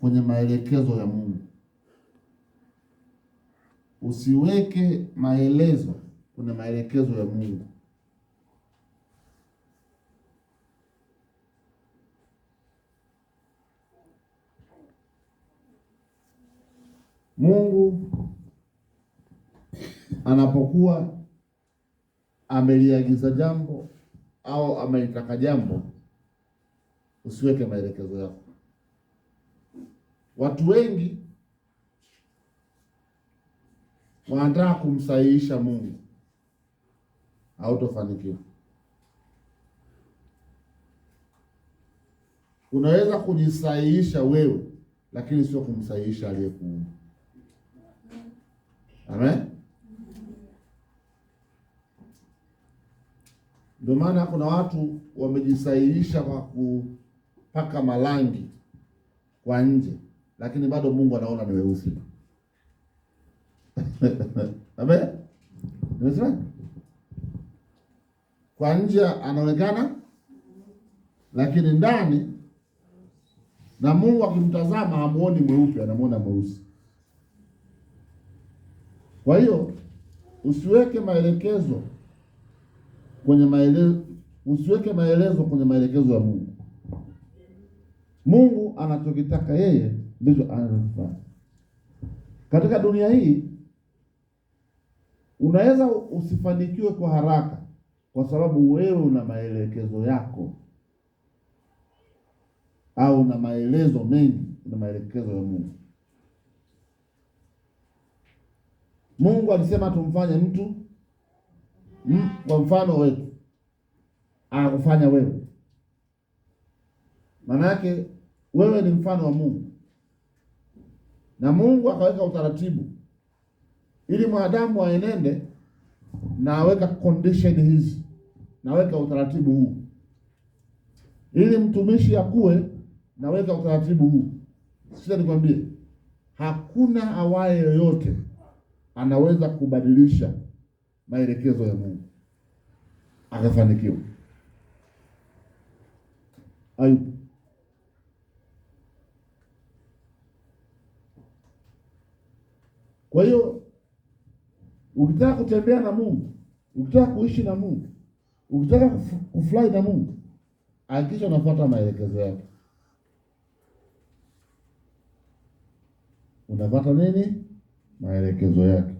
kwenye maelekezo ya Mungu. Usiweke maelezo kwenye maelekezo ya Mungu. Mungu anapokuwa ameliagiza jambo au amelitaka jambo, usiweke maelekezo yako. Watu wengi wanataka kumsahihisha Mungu, hautofanikiwa. Unaweza kujisahihisha wewe, lakini sio kumsahihisha aliyekuumba. Amen. Ndio maana kuna watu wamejisahihisha kwa kupaka marangi kwa nje, lakini bado Mungu anaona ni weusi. Amen. Nimesema kwa nje anaonekana, lakini ndani, na Mungu akimtazama hamuoni mweupe, anamuona mweusi. Kwa hiyo usiweke maelekezo kwenye maelekezo ya Mungu. Mungu anachokitaka yeye ndicho anachofanya. Katika dunia hii unaweza usifanikiwe kwa haraka kwa sababu wewe una maelekezo yako, au una maelezo mengi, una maelekezo ya Mungu. Mungu alisema tumfanye mtu kwa mfano wetu, akufanya wewe. Maana yake wewe ni mfano wa Mungu, na Mungu akaweka utaratibu ili mwanadamu aenende, na aweka condition hizi, naweka utaratibu huu. Ili mtumishi akue, naweka utaratibu huu. Sasa nikwambie, hakuna awaye yoyote anaweza kubadilisha maelekezo ya Mungu akafanikiwa. Ayubu. Kwa hiyo ukitaka kutembea na Mungu, ukitaka kuishi na Mungu, ukitaka kufly na Mungu, hakikisha unafuata maelekezo yake. Unafuata nini? Maelekezo yake.